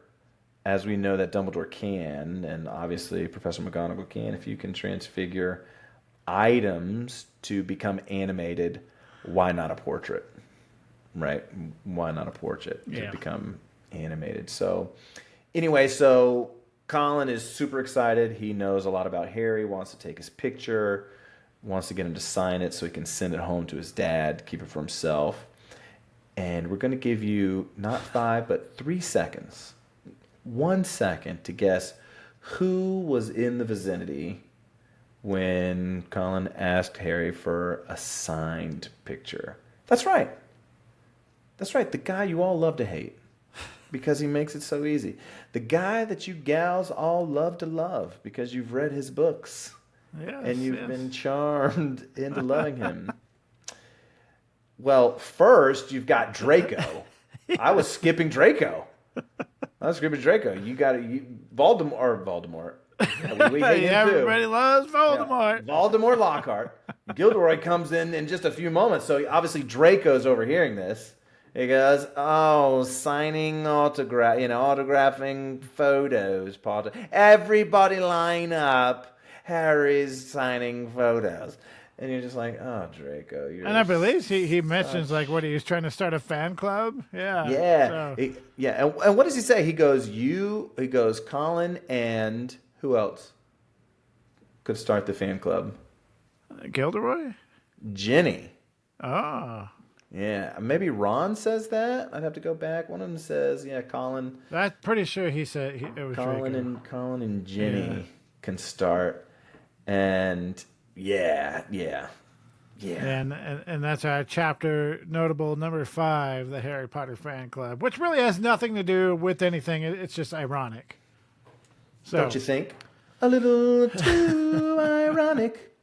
as we know that Dumbledore can, and obviously Professor McGonagall can, if you can transfigure items to become animated, why not a portrait? Right? Why not a portrait to become animated? So, anyway, so Colin is super excited. He knows a lot about Harry, wants to take his picture, wants to get him to sign it so he can send it home to his dad, keep it for himself. And we're going to give you not 5, but 3 seconds. 1 second to guess who was in the vicinity when Colin asked Harry for a signed picture. That's right. That's right. The guy you all love to hate because he makes it so easy. The guy that you gals all love to love because you've read his books. And you've been charmed into loving him. Well, first, you've got Draco. I was skipping Draco. You got Voldemort. Yeah, we hate him too. Everybody loves Voldemort. Yeah. Voldemort Lockhart. Gilderoy comes in just a few moments. So obviously Draco's overhearing this. He goes, "Oh, signing autographing photos, Potter. Everybody line up. Harry's signing photos." And you're just like, "Oh, Draco." And I believe he mentions like what he was trying to start a fan club. Yeah. Yeah. So. And what does he say? He goes, Colin and who else could start the fan club? Gilderoy? Ginny. Oh. Yeah. Maybe Ron says that. I'd have to go back. One of them says, Colin. I'm pretty sure he said it was Draco. Colin and Ginny can start. And yeah. Yeah. And that's our chapter notable number 5, the Harry Potter fan club, which really has nothing to do with anything. It's just ironic. So, Don't you think? A little too ironic.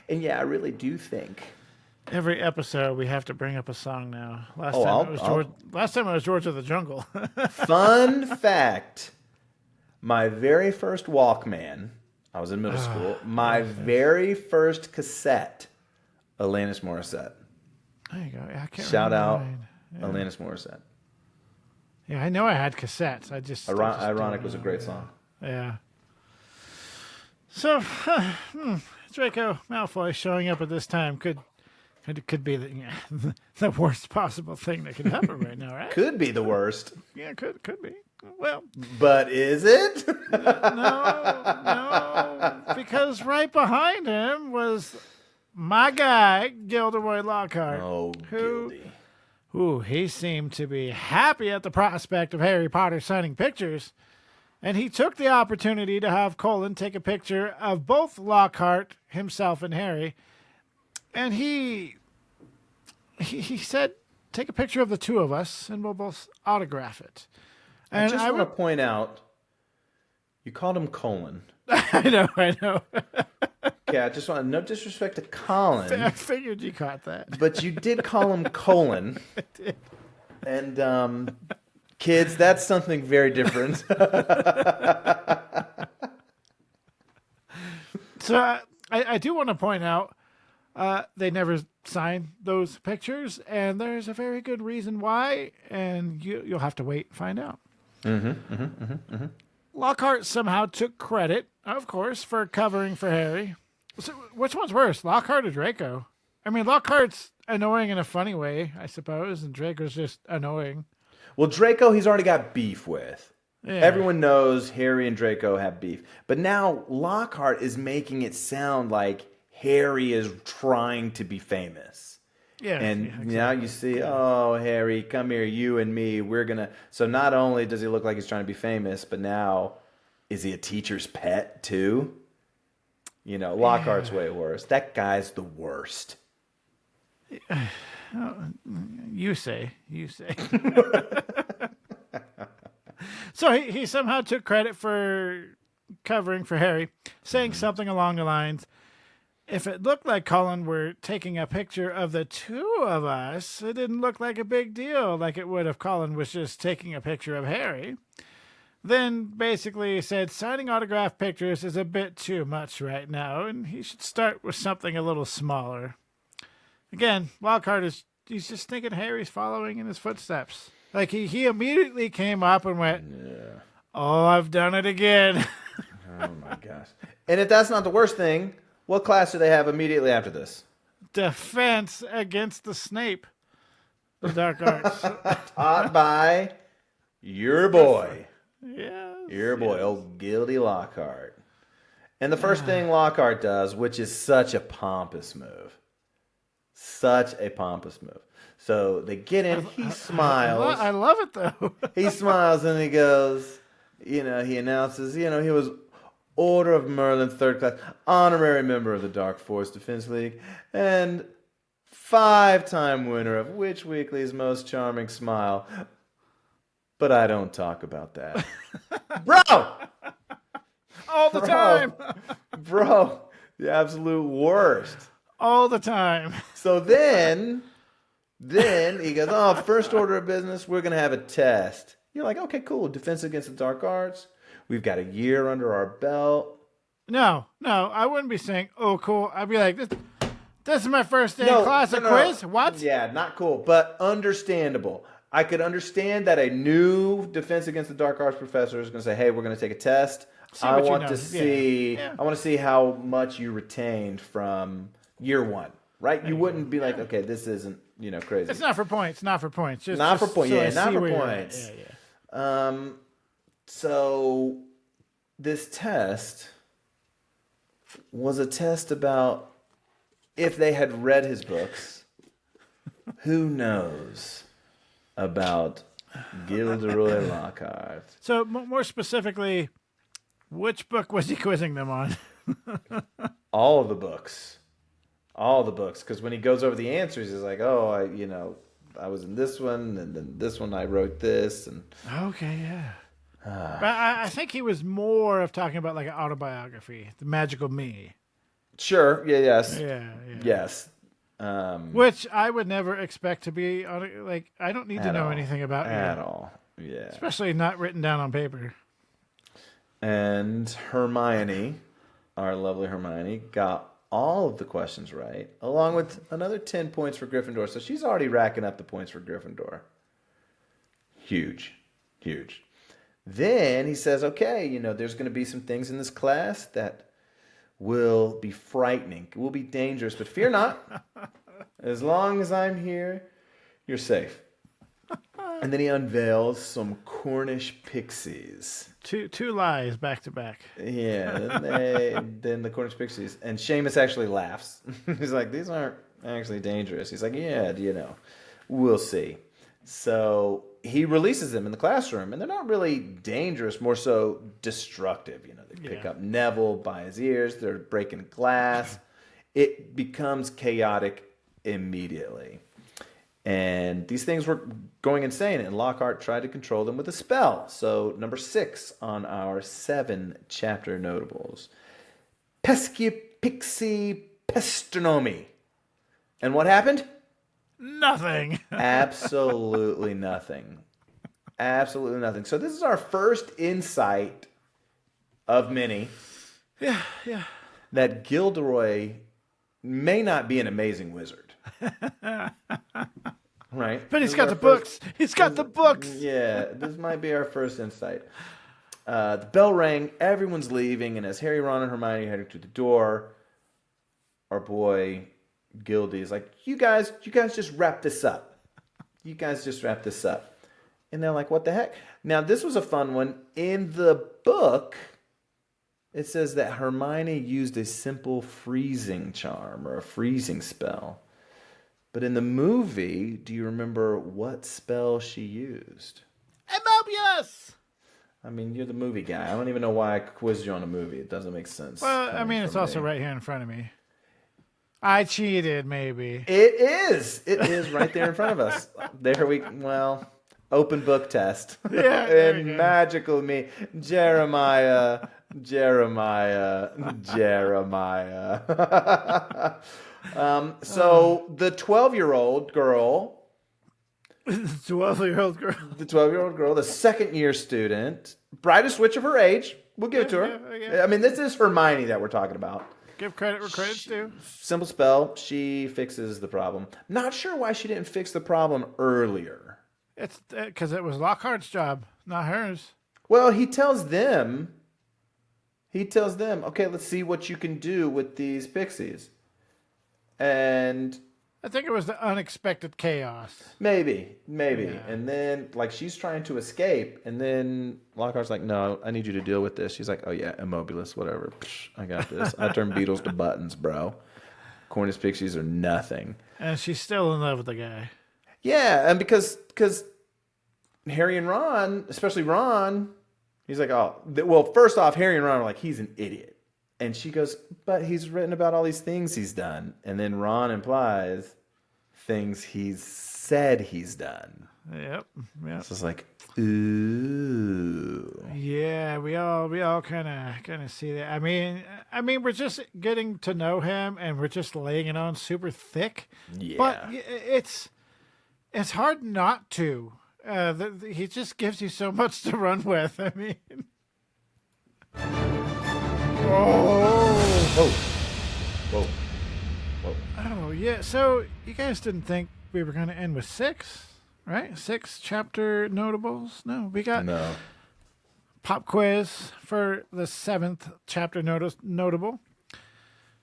And yeah, I really do think. every episode we have to bring up a song now. Last Oh, time it was George of the Jungle. Fun fact. My very first Walkman, I was in middle school, my very first cassette, Alanis Morissette. There you go. I can't Shout out mine. Alanis Morissette. Yeah, I know I had cassettes. I just Ironic don't was a know. great song. Yeah. So, Draco Malfoy showing up at this time could be the worst possible thing that could happen right now, right? Could be the worst. Yeah, could be. Well, But is it? no, because right behind him was my guy Gilderoy Lockhart. Oh, who, guilty. he seemed to be happy at the prospect of Harry Potter signing pictures. And he took the opportunity to have Colin take a picture of both Lockhart, himself, and Harry. And he said, take a picture of the two of us, and we'll both autograph it. And I just want to point out, you called him Colin. I know. Okay, I just want no disrespect to Colin. I figured you caught that. But you did call him Colin. I did. And, kids, that's something very different. So I do want to point out, they never signed those pictures, and there's a very good reason why, and you'll have to wait and find out. Lockhart somehow took credit, of course, for covering for Harry. So which one's worse, Lockhart or Draco? I mean, Lockhart's annoying in a funny way, I suppose, and Draco's just annoying. Well, Draco, he's already got beef with. Yeah. Everyone knows Harry and Draco have beef. But now Lockhart is making it sound like Harry is trying to be famous. Yeah. And yeah, exactly. now you see, oh, Harry, come here, you and me, we're going to... So not only does he look like he's trying to be famous, but now, is he a teacher's pet too? You know, Lockhart's way worse. That guy's the worst. You say. So he somehow took credit for covering for Harry, saying something along the lines, if it looked like Colin were taking a picture of the two of us, it didn't look like a big deal like it would if Colin was just taking a picture of Harry. Then basically said signing autograph pictures is a bit too much right now, and he should start with something a little smaller. Again, Lockhart he's just thinking Harry's following in his footsteps. Like he immediately came up and went, Yeah. oh, I've done it again. Oh my gosh. And if that's not the worst thing, what class do they have immediately after this? Defense against the Snape. The Dark Arts. Taught by your boy. Yes. Your boy, old Gildy Lockhart. And the first thing Lockhart does, which is such a pompous move. Such a pompous move. So they get in, he smiles. I love it, though. He smiles and he goes, he announces, he was Order of Merlin, 3rd class, honorary member of the Dark Force Defense League, and 5-time winner of Witch Weekly's Most Charming Smile. But I don't talk about that. Bro! All the time. Bro, the absolute worst. All the time. So then he goes, oh, first order of business, we're going to have a test. You're like, okay, cool. Defense against the dark arts. We've got a year under our belt. No, I wouldn't be saying, oh, cool. I'd be like, this is my first day in class, a quiz? What? Yeah, not cool, but understandable. I could understand that a new Defense Against the Dark Arts professor is going to say, hey, we're going to take a test. I want to see how much you retained from year one, right? You wouldn't be like, okay, this isn't, crazy. It's not for points. Not for points. So this test was a test about if they had read his books, who knows about Gilderoy Lockhart. So more specifically, which book was he quizzing them on? All of the books. All the books, because when he goes over the answers, he's like, "Oh, I was in this one, and then this one I wrote this." And Okay, yeah. But I think he was more of talking about like an autobiography, The Magical Me. sure, yeah, yes, Yeah, yeah. yes, Which I would never expect to be like. I don't need to at know all, anything about at you, all, yeah. especially not written down on paper. And Hermione, our lovely Hermione, got all of the questions right, along with another 10 points for Gryffindor. So she's already racking up the points for Gryffindor. Huge, huge. Then he says, okay, there's going to be some things in this class that will be frightening, will be dangerous, but fear not. As long as I'm here, you're safe. And then he unveils some Cornish pixies. Two lies back to back. Yeah, then the Cornish pixies. And Seamus actually laughs. He's like, these aren't actually dangerous. He's like, yeah, we'll see. So he releases them in the classroom, and they're not really dangerous, more so destructive. They pick up Neville by his ears. They're breaking glass. It becomes chaotic immediately. And these things were going insane, and Lockhart tried to control them with a spell. So, number 6 on our 7-chapter notables. Pesci Pixie Pestronomy. And what happened? Nothing. Absolutely nothing. Absolutely nothing. So, this is our first insight of many. Yeah. That Gilderoy may not be an amazing wizard. Right. But he's got the books. He's got the books. Yeah, this might be our first insight. The bell rang. Everyone's leaving, and as Harry, Ron, and Hermione are heading to the door, our boy Gildy is like, "You guys just wrap this up. You guys just wrap this up." And they're like, "What the heck?" Now, this was a fun one. In the book, it says that Hermione used a simple freezing charm or a freezing spell. But in the movie, do you remember what spell she used? Mobius. I mean, you're the movie guy. I don't even know why I quizzed you on a movie. It doesn't make sense. Well, I mean, it's also right here in front of me. I cheated, maybe. It is. It is right there in front of us. Open book test. Yeah, and magical me. Jeremiah. So the 12-year-old girl, The 12-year-old girl. the second-year student, brightest witch of her age. We'll give it to her. Yeah. I mean, this is Hermione that we're talking about. Give credit where credit's due. Simple spell. She fixes the problem. Not sure why she didn't fix the problem earlier. It's because it was Lockhart's job, not hers. Well, he tells them, okay, let's see what you can do with these pixies. And I think it was the unexpected chaos. maybe. Yeah. And then, she's trying to escape. And then Lockhart's like, no, I need you to deal with this. She's like, oh, yeah, Immobulus, whatever. Psh, I got this. I turn beetles to buttons, bro. Cornish pixies are nothing. And she's still in love with the guy. Yeah, and because Harry and Ron, especially Ron, he's like, first off, Harry and Ron are like, he's an idiot. And she goes, but he's written about all these things he's done. And then Ron implies things he's said he's done. Yep. So it's like, ooh. Yeah, we all kind of see that. I mean, we're just getting to know him, and we're just laying it on super thick. Yeah. But it's hard not to. He just gives you so much to run with. I mean. Whoa. Oh, yeah. So you guys didn't think we were going to end with 6, right? 6 chapter notables? No, we got pop quiz for the 7th chapter notable.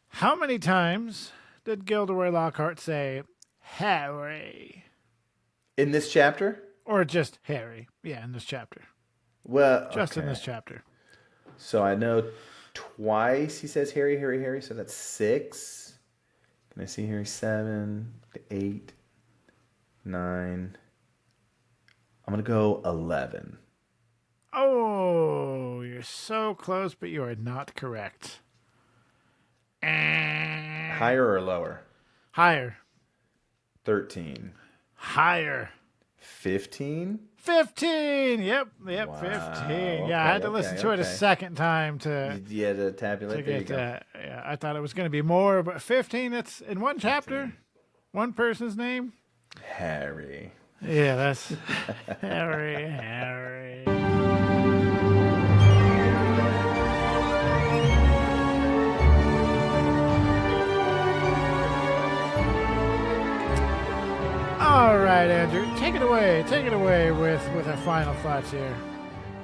How many times did Gilderoy Lockhart say Harry? In this chapter? Or just Harry? Yeah, in this chapter. Well, Just in this chapter. So I know twice he says Harry, Harry, Harry. So that's 6. Can I see Harry? 7, 8, 9. I'm going to go 11. Oh, you're so close, but you are not correct. Higher or lower? Higher. 13. Higher. 15. 15. Yep. Wow. 15. Yeah, I had to listen to it a second time to tabulate. to get that. Yeah, I thought it was going to be more, but 15. That's in one chapter. One person's name. Harry. Yeah, that's Harry. All right, Andrew, take it away. Take it away with our final thoughts here.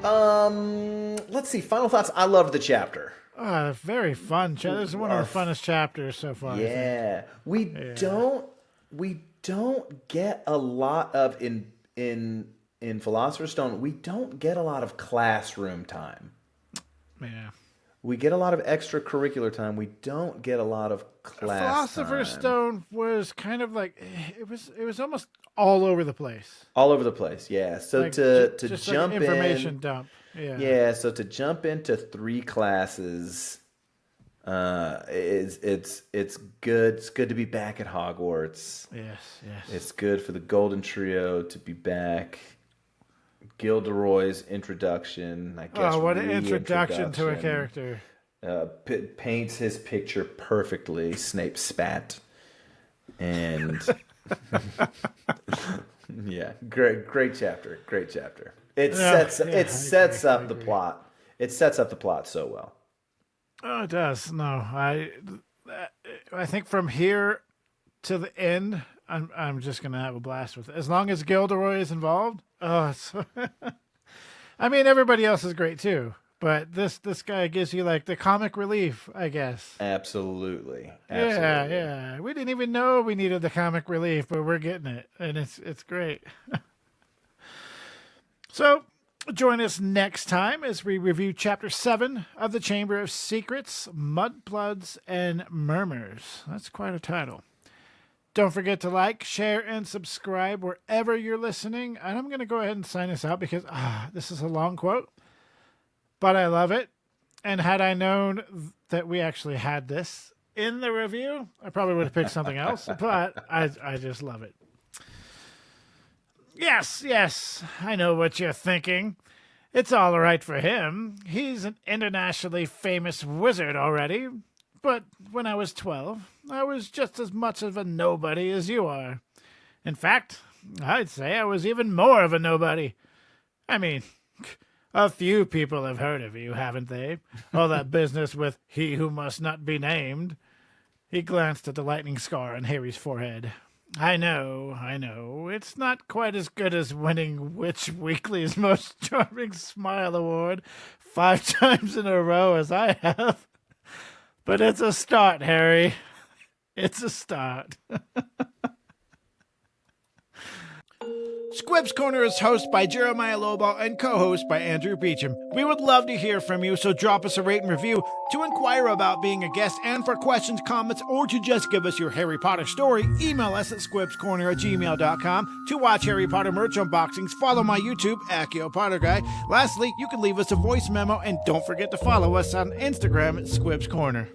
Let's see. Final thoughts. I loved the chapter. Oh, very fun. This is one of the funnest chapters so far. Yeah, we don't get a lot of in Philosopher's Stone. We don't get a lot of classroom time. Yeah. We get a lot of extracurricular time. We don't get a lot of class Philosopher's time. Stone was kind of like it was almost all over the place. All over the place, yeah. So Like, to just jump like an information in, dump. Yeah. yeah. So to jump into 3 classes, it's good. It's good to be back at Hogwarts. Yes. It's good for the Golden Trio to be back. Gilderoy's introduction, I guess. Oh, what an introduction to a character. Paints his picture perfectly. Snape spat. And yeah, great chapter. Great chapter. It sets up the plot. It sets up the plot so well. Oh, it does. No, I think from here to the end, I'm just gonna have a blast with it. As long as Gilderoy is involved. Oh, it's I mean, everybody else is great too, but this guy gives you like the comic relief, I guess. Absolutely. Yeah. We didn't even know we needed the comic relief, but we're getting it, and it's great. So, join us next time as we review Chapter 7 of the Chamber of Secrets, Mudbloods, and Murmurs. That's quite a title. Don't forget to like, share, and subscribe wherever you're listening. And I'm going to go ahead and sign this out because this is a long quote, but I love it. And had I known that we actually had this in the review, I probably would have picked something else, but I just love it. Yes, I know what you're thinking. It's all right for him. He's an internationally famous wizard already. But when I was 12, I was just as much of a nobody as you are. In fact, I'd say I was even more of a nobody. I mean, a few people have heard of you, haven't they? All that business with he who must not be named. He glanced at the lightning scar on Harry's forehead. I know. It's not quite as good as winning Witch Weekly's Most Charming Smile Award 5 times in a row as I have. But it's a start, Harry. It's a start. Squib's Corner is hosted by Jeremiah Loball and co-host by Andrew Beecham. We would love to hear from you, so drop us a rate and review. To inquire about being a guest and for questions, comments, or to just give us your Harry Potter story, email us at squibscorner@gmail.com. To watch Harry Potter merch unboxings, follow my YouTube, Accio Potter Guy. Lastly, you can leave us a voice memo, and don't forget to follow us on Instagram at Squib's Corner.